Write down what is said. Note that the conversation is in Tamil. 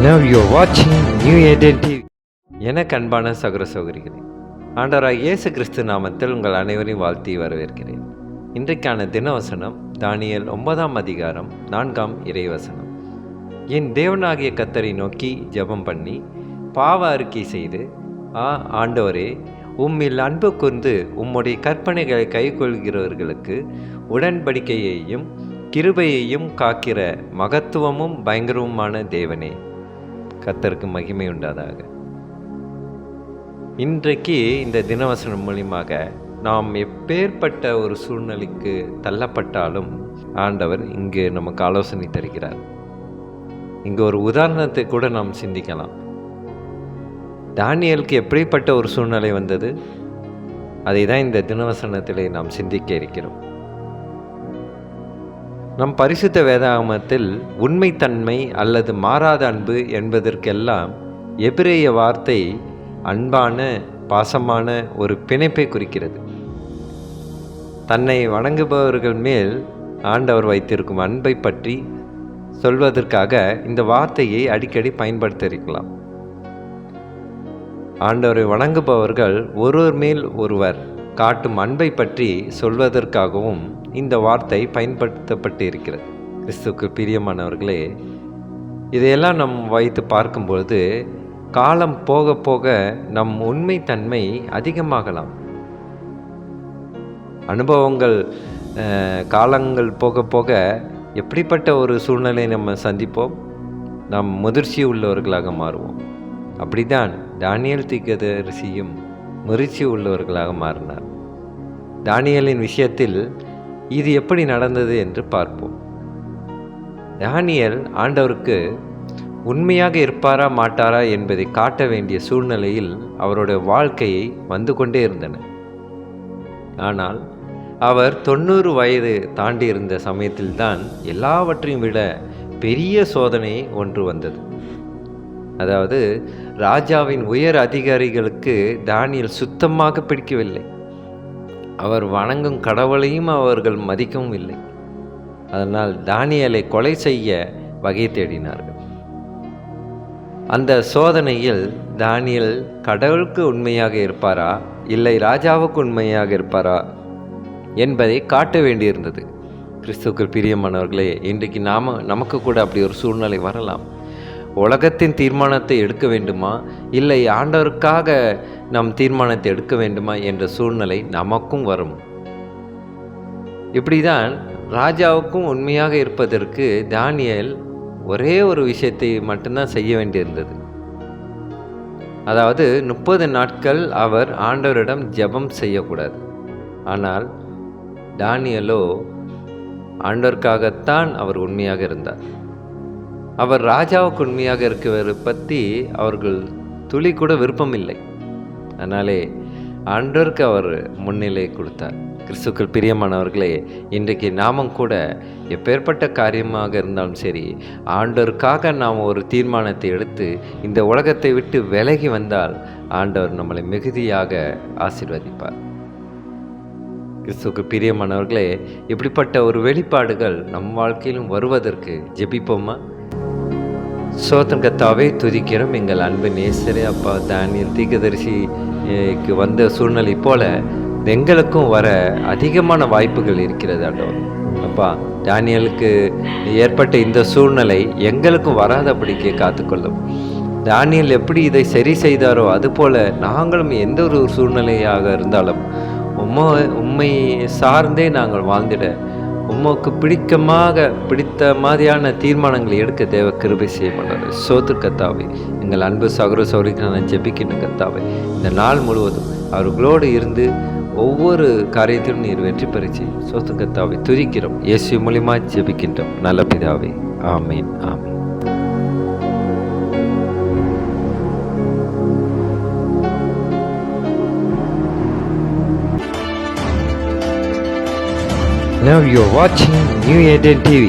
Now you are watching New Eden TV. எனக்கு அன்பான சகோதர சகோதரிகளே, ஆண்டவராகிய இயேசு கிறிஸ்து நாமத்தில் உங்கள் அனைவரையும் வாழ்த்தி வரவேற்கிறேன். இன்றைக்கான தினவசனம் தானியேல் 9ஆம் அதிகாரம் 4ஆம் இறைவசனம். என் தேவனாகிய கர்த்தரை நோக்கி ஜெபம் பண்ணி பாவ அறிக்கை செய்து, ஆண்டவரே, உம்மில் அன்பு கூர்ந்து உம்முடைய கற்பனைகளை கைக்கொள்கிறவர்களுக்கு உடன்படிக்கையையும் கிருபையையும் காக்கிற மகத்துவமும் பயங்கரவுமான தேவனே, கர்த்தருக்கு மகிமை உண்டாதாக. இன்றைக்கு இந்த தினவசனம் மூலியமாக நாம் எப்பேற்பட்ட ஒரு சூழ்நிலைக்கு தள்ளப்பட்டாலும் ஆண்டவர் இங்கு நமக்கு ஆலோசனை தருகிறார். இங்கு ஒரு உதாரணத்தை கூட நாம் சிந்திக்கலாம். தானியேலுக்கு எப்படிப்பட்ட ஒரு சூழ்நிலை வந்தது, அதை தான் இந்த தினவசனத்திலே நாம் சிந்திக்க இருக்கிறோம். நம் பரிசுத்த வேதாகமத்தில் உண்மைத்தன்மை அல்லது மாறாத அன்பு என்பதற்கெல்லாம் எபிரேய வார்த்தை அன்பான பாசமான ஒரு பிணைப்பை குறிக்கிறது. தன்னை வணங்குபவர்கள் மேல் ஆண்டவர் வைத்திருக்கும் அன்பை பற்றி சொல்வதற்காக இந்த வார்த்தையை அடிக்கடி பயன்படுத்தியிருக்கலாம். ஆண்டவரை வணங்குபவர்கள் ஒருவர் மேல் ஒருவர் காட்டும் அன்பை பற்றி சொல்வதற்காகவும் இந்த வார்த்தை பயன்படுத்தப்பட்டு இருக்கிறது. கிறிஸ்துவுக்கு பிரியமானவர்களே, இதையெல்லாம் நம் வைத்து பார்க்கும்பொழுது காலம் போக போக நம் உண்மைத்தன்மை அதிகமாகலாம். அனுபவங்கள் காலங்கள் போக போக எப்படிப்பட்ட ஒரு சூழ்நிலை நம்ம சந்திப்போம், நாம் முதிர்ச்சி உள்ளவர்களாக மாறுவோம். அப்படிதான் தானியேல் தீர்க்கதரிசியும் முதிர்ச்சி உள்ளவர்களாக மாறினார். தானியேலின் விஷயத்தில் இது எப்படி நடந்தது என்று பார்ப்போம். தானியேல் ஆண்டவருக்கு உண்மையாக இருப்பாரா மாட்டாரா என்பதை காட்ட வேண்டிய சூழ்நிலையில் அவருடைய வாழ்க்கையை வந்து கொண்டே இருந்தன. ஆனால் அவர் 90 வயது தாண்டி இருந்த சமயத்தில்தான் எல்லாவற்றையும் விட பெரிய சோதனை ஒன்று வந்தது. அதாவது, ராஜாவின் உயர் அதிகாரிகளுக்கு தானியேல் சுத்தமாக பிடிக்கவில்லை. அவர் வணங்கும் கடவுளையும் அவர்கள் மதிக்கவும் இல்லை. அதனால் தானியேலை கொலை செய்ய வகை தேடினார்கள். அந்த சோதனையில் தானியேல் கடவுளுக்கு உண்மையாக இருப்பாரா இல்லை ராஜாவுக்கு உண்மையாக இருப்பாரா என்பதை காட்ட வேண்டியிருந்தது. கிறிஸ்துவுக்கு பிரியமானவர்களே, இன்றைக்கு நமக்கு கூட அப்படி ஒரு சூழ்நிலை வரலாம். உலகத்தின் தீர்மானத்தை எடுக்க வேண்டுமா இல்லை ஆண்டவருக்காக நம் தீர்மானத்தை எடுக்க வேண்டுமா என்ற சூழ்நிலை நமக்கும் வரும். இப்படிதான் ராஜாவுக்கும் உண்மையாக இருப்பதற்கு தானியேல் ஒரே ஒரு விஷயத்தை மட்டும்தான் செய்ய வேண்டியிருந்தது. அதாவது 30 நாட்கள் அவர் ஆண்டவரிடம் ஜெபம் செய்யக்கூடாது. ஆனால் தானியேலோ ஆண்டவருக்காகத்தான் அவர் உண்மையாக இருந்தார். அவர் ராஜாவுக்கு உண்மையாக இருக்கிறவரை பற்றி அவர்கள் துளி கூட விருப்பம் இல்லை. அதனாலே ஆண்டவருக்கு அவர் முன்னிலை கொடுத்தார். கிறிஸ்துக்கள் பிரியமானவர்களே, இன்றைக்கு நாமும் கூட எப்பேற்பட்ட காரியமாக இருந்தாலும் சரி, ஆண்டவருக்காக நாம் ஒரு தீர்மானத்தை எடுத்து இந்த உலகத்தை விட்டு விலகி வந்தால் ஆண்டவர் நம்மளை மிகுதியாக ஆசீர்வதிப்பார். கிறிஸ்துவுக்கு பிரியமானவர்களே, இப்படிப்பட்ட ஒரு வெளிப்பாடுகள் நம் வாழ்க்கையிலும் வருவதற்கு ஜெபிப்போமா? சோத்திரம் கர்த்தாவே, துதிக்கிறோம் எங்கள் அன்பு நேசரே. அப்பா, தானியேல் தீர்க்கதரிசிக்கு வந்த சூழ்நிலை போல எங்களுக்கும் வர அதிகமான வாய்ப்புகள் இருக்கிறது ஆண்டவர். அப்பா, தானியேலுக்கு ஏற்பட்ட இந்த சூழ்நிலை எங்களுக்கும் வராதபடிக்கு காத்துக்கொள்ளும். தானியேல் எப்படி இதை சரி செய்தாரோ அதுபோல நாங்களும் எந்த ஒரு சூழ்நிலையாக இருந்தாலும் உம்மை சார்ந்தே நாங்கள் வாழ்ந்திட உமக்கு பிடித்த மாதிரியான தீர்மானங்களை எடுக்க தேவ கிருபை செய்ய மாட்டார். சோத்திரம் கர்த்தாவே, எங்கள் அன்பு சகோதர சகோதரிக்கு நான் ஜெபிக்கின்ற கர்த்தாவே, இந்த நாள் முழுவதும் அவர்களோடு இருந்து ஒவ்வொரு காரியத்திலும் நீர் வெற்றி பெறச்சி. சோத்திரம் கர்த்தாவே, துதிக்கிறோம். இயேசு மூலியமா ஜெபிக்கின்றோம் நல்ல பிதாவே. ஆமீன், ஆமீன். Now you are watching New Eden TV.